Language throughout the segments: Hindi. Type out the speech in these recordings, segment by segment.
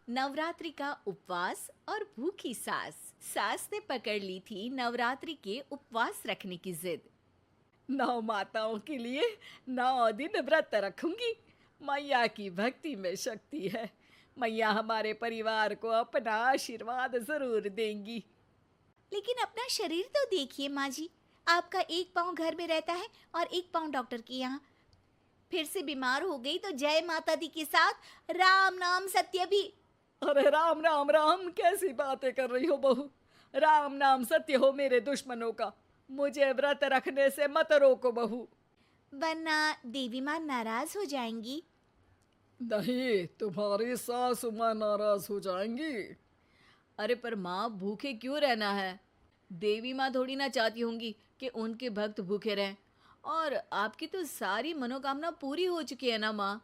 नवरात्रि का उपवास और भूखी सास। सास ने पकड़ ली थी नवरात्रि के उपवास रखने की जिद। 9 माताओं के लिए 9 दिन व्रत रखूंगी। मैया की भक्ति में शक्ति है। मैया हमारे परिवार को अपना आशीर्वाद जरूर देंगी। लेकिन अपना शरीर तो देखिए माँ जी, आपका एक पाँव घर में रहता है और एक पाँव डॉक्टर के यहाँ। फिर से बीमार हो गई तो जय माता दी के साथ राम नाम सत्य भी। अरे राम राम राम, कैसी बातें कर रही हो बहू। राम नाम सत्य हो मेरे दुश्मनों का। मुझे व्रत रखने से मत रोको बहू। वरना देवी माँ नाराज हो जाएंगी। नहीं, तुम्हारी सासू माँ नाराज हो जाएंगी। अरे पर माँ, भूखे क्यों रहना है? देवी माँ थोड़ी ना चाहती होंगी कि उनके भक्त भूखे रहें। और आपकी तो सारी मनोकामना पूरी हो चुकी है ना माँ।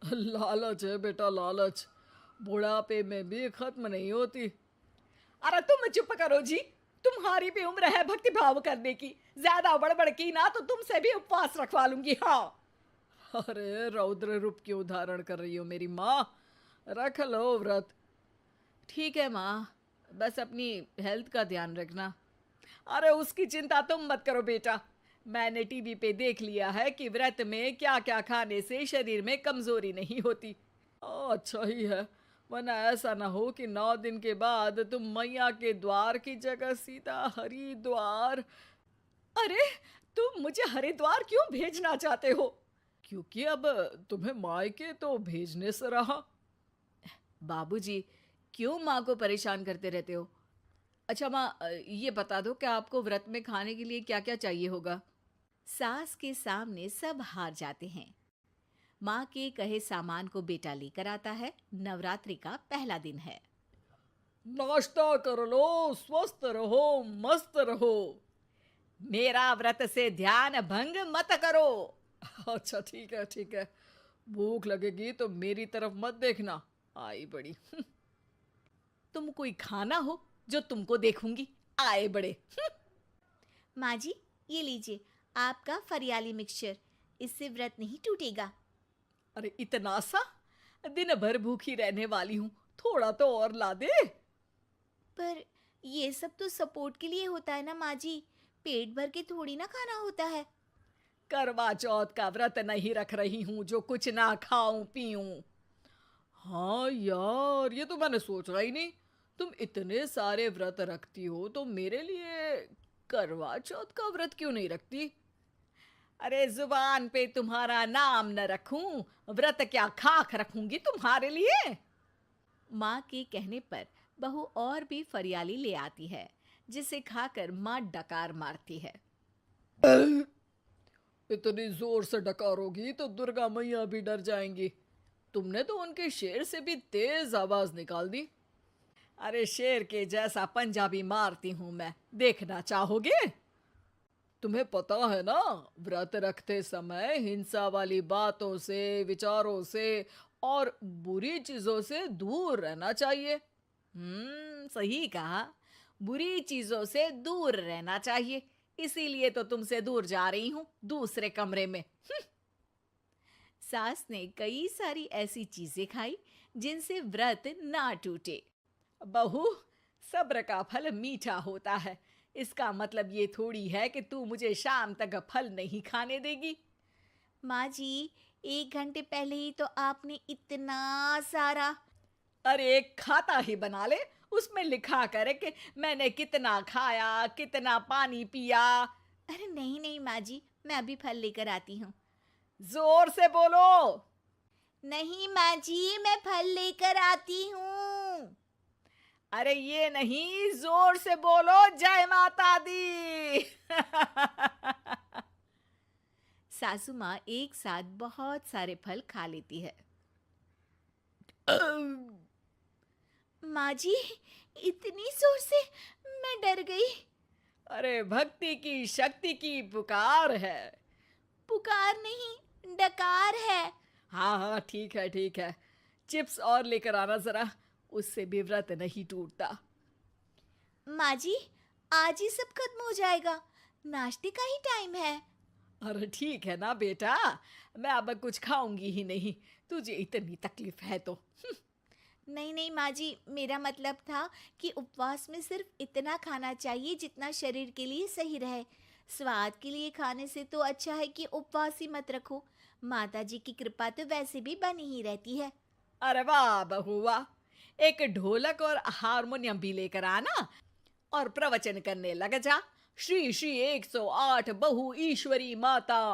लालच है बेटा, लालच बुढ़ापे में भी खत्म नहीं होती। अरे तुम चुप करो जी। तुम्हारी भी उम्र है भक्ति भाव करने की। ज्यादा बड़बड़ की ना तो तुमसे भी उपवास रखवा लूंगी। हाँ। अरे रौद्र रूप क्यों धारण कर रही हो मेरी माँ। रख लो व्रत। ठीक है माँ, बस अपनी हेल्थ का ध्यान रखना। अरे उसकी चिंता तुम मत करो बेटा। मैंने टीवी पे देख लिया है कि व्रत में क्या क्या खाने से शरीर में कमजोरी नहीं होती। अच्छा ही है, वरना ऐसा ना हो कि 9 दिन के बाद तुम मैया के द्वार की जगह सीधा हरिद्वार। अरे तुम मुझे हरिद्वार क्यों भेजना चाहते हो? क्योंकि अब तुम्हें मायके तो भेजने से रहा। बाबूजी, क्यों माँ को परेशान करते रहते हो? अच्छा माँ, ये बता दो कि आपको व्रत में खाने के लिए क्या क्या चाहिए होगा। सास के सामने सब हार जाते हैं। माँ के कहे सामान को बेटा लेकर आता है। नवरात्रि का पहला दिन है। नाश्ता कर लो, स्वस्थ रहो, मस्त रहो। मेरा व्रत से ध्यान भंग मत करो। अच्छा ठीक है ठीक है। भूख लगेगी तो मेरी तरफ मत देखना। आई बड़ी। तुम कोई खाना हो जो तुमको देखूंगी। आए बड़े। माँ जी, ये लीजिए आपका फरियाली मिक्सचर। इससे व्रत नहीं टूटेगा। अरे इतना सा? दिन भर भूखी रहने वाली हूं, थोड़ा तो और ला दे। पर ये सब तो सपोर्ट के लिए होता है ना माँ जी, पेट भर के थोड़ी ना खाना होता है। करवा चौथ का व्रत नहीं रख रही हूं जो कुछ ना खाऊं पीऊं। हाँ यार, ये तो मैंने सोचा ही नहीं। तुम इतने सारे व्रत रखती हो तो मेरे लिए करवा चौथ का व्रत क्यों नहीं रखती? अरे जुबान पे तुम्हारा नाम न रखूं, व्रत क्या खाक रखूंगी तुम्हारे लिए। माँ के कहने पर बहू और भी फरियाली ले आती है, जिसे खाकर माँ डकार मारती है। इतनी जोर से डकारोगी तो दुर्गा मैया भी डर जाएंगी। तुमने तो उनके शेर से भी तेज आवाज निकाल दी। अरे शेर के जैसा पंजाबी मारती हूं मैं, देखना चाहोगे? तुम्हें पता है ना, व्रत रखते समय हिंसा वाली बातों से, विचारों से और बुरी चीजों से दूर रहना चाहिए। सही कहा। बुरी चीजों से दूर रहना चाहिए। इसीलिए तो तुमसे दूर जा रही हूँ, दूसरे कमरे में। सास ने कई सारी ऐसी चीजें खाई जिनसे व्रत ना टूटे। बहू, सब्र का फल मीठा होता है। इसका मतलब ये थोड़ी है कि तू मुझे शाम तक फल नहीं खाने देगी। माँ जी, 1 घंटे पहले ही तो आपने इतना सारा। अरे एक खाता ही बना ले, उसमें लिखा करे कि मैंने कितना खाया, कितना पानी पिया। अरे नहीं नहीं माँ जी, मैं अभी फल लेकर आती हूँ। जोर से बोलो। नहीं माँ जी, मैं फल लेकर आती हूँ। अरे ये नहीं, जोर से बोलो, जय माता दी। सासू माँ एक साथ बहुत सारे फल खा लेती है। माँ जी, इतनी जोर से मैं डर गई। अरे भक्ति की शक्ति की पुकार है। पुकार नहीं, डकार है। हाँ हाँ ठीक है ठीक है। चिप्स और लेकर आना जरा, उससे भी व्रत नहीं टूटता। माँ जी, आज ही सब खत्म हो जाएगा, नाश्ते का ही टाइम है। अरे ठीक है ना बेटा, मैं अब कुछ खाऊंगी ही नहीं, तुझे इतनी तकलीफ है तो। नहीं नहीं माँ जी, मेरा मतलब था कि उपवास में सिर्फ इतना खाना चाहिए जितना शरीर के लिए सही रहे। स्वाद के लिए खाने से तो अच्छा है कि उपवास ही मत रखो। माता जी की कृपा तो वैसे भी बनी ही रहती है। अरे वाह बहू वाह! एक ढोलक और हारमोनियम भी लेकर आना और प्रवचन करने लग जा। श्री श्री 108 बहु ईश्वरी माता।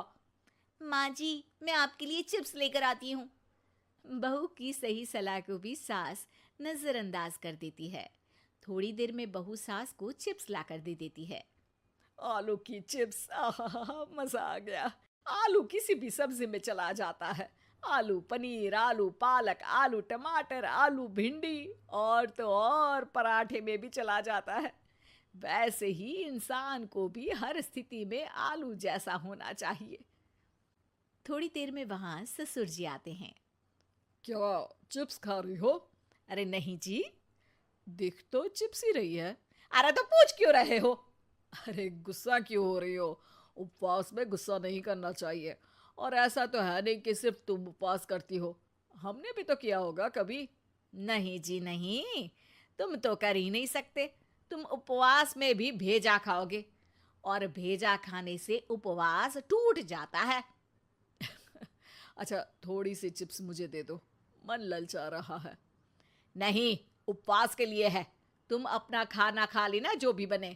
माँ जी, मैं आपके लिए चिप्स लेकर आती हूँ। बहू की सही सलाह को भी सास नजरअंदाज कर देती है। थोड़ी देर में बहू सास को चिप्स लाकर दे देती है। आलू की चिप्स, आहा मजा आ गया। आलू किसी भी सब्जी में चला जाता है। आलू पनीर, आलू पालक, आलू टमाटर, आलू भिंडी और तो और पराठे में भी चला जाता है। वैसे ही इंसान को भी हर स्थिति में आलू जैसा होना चाहिए। थोड़ी देर में वहां ससुर जी आते हैं। क्या चिप्स खा रही हो? अरे नहीं जी, दिख तो चिप्स ही रही है। अरे तो पूछ क्यों रहे हो? अरे गुस्सा क्यों हो रही हो? उपवास में गुस्सा नहीं करना चाहिए। और ऐसा तो है नहीं कि सिर्फ तुम उपवास करती हो, हमने भी तो किया होगा कभी। नहीं जी नहीं, तुम तो कर ही नहीं सकते। तुम उपवास में भी भेजा खाओगे और भेजा खाने से उपवास टूट जाता है। अच्छा थोड़ी सी चिप्स मुझे दे दो, मन ललचा रहा है। नहीं, उपवास के लिए है। तुम अपना खाना खा लेना जो भी बने।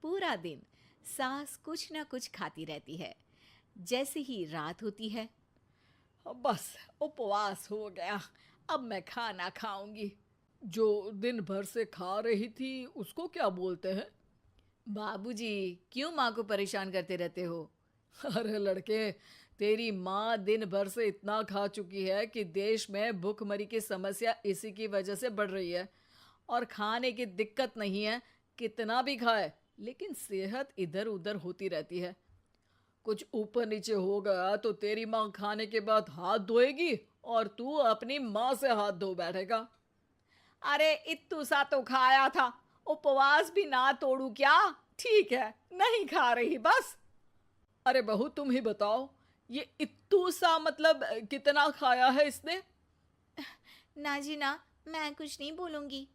पूरा दिन सास कुछ ना कुछ खाती रहती है। जैसे ही रात होती है, बस उपवास हो गया, अब मैं खाना खाऊंगी। जो दिन भर से खा रही थी उसको क्या बोलते हैं? बाबूजी क्यों माँ को परेशान करते रहते हो? अरे लड़के, तेरी माँ दिन भर से इतना खा चुकी है कि देश में भूखमरी की समस्या इसी की वजह से बढ़ रही है। और खाने की दिक्कत नहीं है, कितना भी खाए लेकिन सेहत इधर उधर होती रहती है। कुछ ऊपर नीचे हो गया तो तेरी माँ खाने के बाद हाथ धोएगी और तू अपनी माँ से हाथ धो बैठेगा। अरे इत्तू सा तो खाया था, उपवास भी ना तोड़ू क्या? ठीक है, नहीं खा रही बस। अरे बहू तुम ही बताओ, ये इत्तू सा मतलब कितना खाया है इसने? ना जी ना, मैं कुछ नहीं बोलूंगी।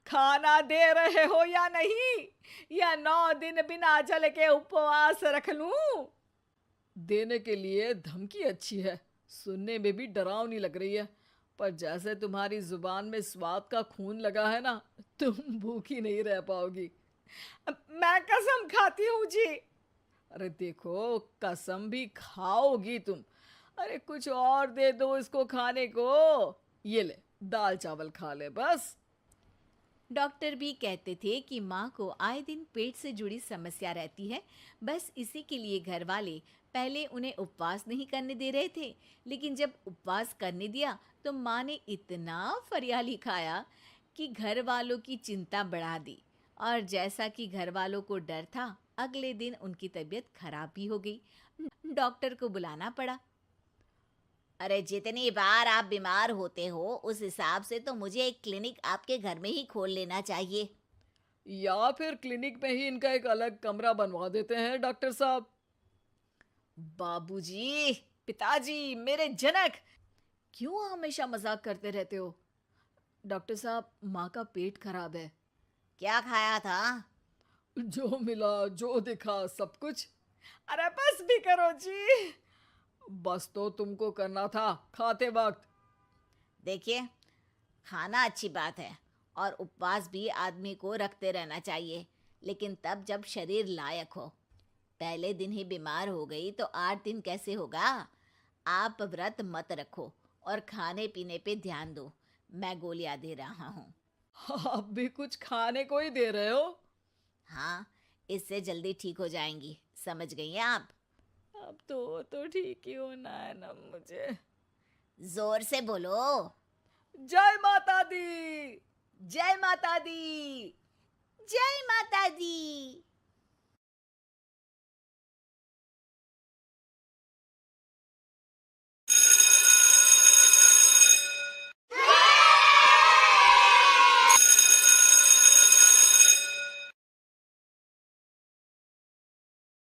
खाना दे रहे हो या नहीं, या 9 दिन बिना जल के उपवास रख लूं? देने के लिए धमकी अच्छी है, सुनने में भी डरावनी लग रही है। पर जैसे तुम्हारी जुबान में स्वाद का खून लगा है ना, तुम भूखी नहीं रह पाओगी। मैं कसम खाती हूँ जी। अरे देखो, कसम भी खाओगी तुम। अरे कुछ और दे दो इसको खाने को। ये ले, दाल चावल खा ले बस। डॉक्टर भी कहते थे कि माँ को आए दिन पेट से जुड़ी समस्या रहती है। बस इसी के लिए घर वाले पहले उन्हें उपवास नहीं करने दे रहे थे, लेकिन जब उपवास करने दिया तो माँ ने इतना फरियाली खाया कि घर वालों की चिंता बढ़ा दी। और जैसा कि घर वालों को डर था, अगले दिन उनकी तबीयत खराब भी हो गई। डॉक्टर को बुलाना पड़ा। अरे जितनी बार आप बीमार होते हो उस हिसाब से तो मुझे एक क्लिनिक आपके घर में ही खोल लेना चाहिए। या फिर क्लिनिक में ही इनका एक अलग कमरा बनवा देते हैं डॉक्टर साहब। बाबूजी, पिताजी, मेरे जनक, क्यों हमेशा मजाक करते रहते हो? डॉक्टर साहब, माँ का पेट खराब है। क्या खाया था? जो मिला जो दिखा सब कुछ। अरे बस भी करो जी। बस तो तुमको करना था खाते वक्त। देखिए, खाना अच्छी बात है और उपवास भी आदमी को रखते रहना चाहिए, लेकिन तब जब शरीर लायक हो। पहले दिन ही बीमार हो गई तो 8 दिन कैसे होगा? आप व्रत मत रखो और खाने पीने पे ध्यान दो। मैं गोलियां दे रहा हूँ। आप भी कुछ खाने को ही दे रहे हो? हाँ, इससे जल्दी ठीक हो जाएंगी, समझ गई हैं आप? अब तो ठीक ही होना है ना मुझे। जोर से बोलो। जय माता दी। जय माता दी। जय माता दी।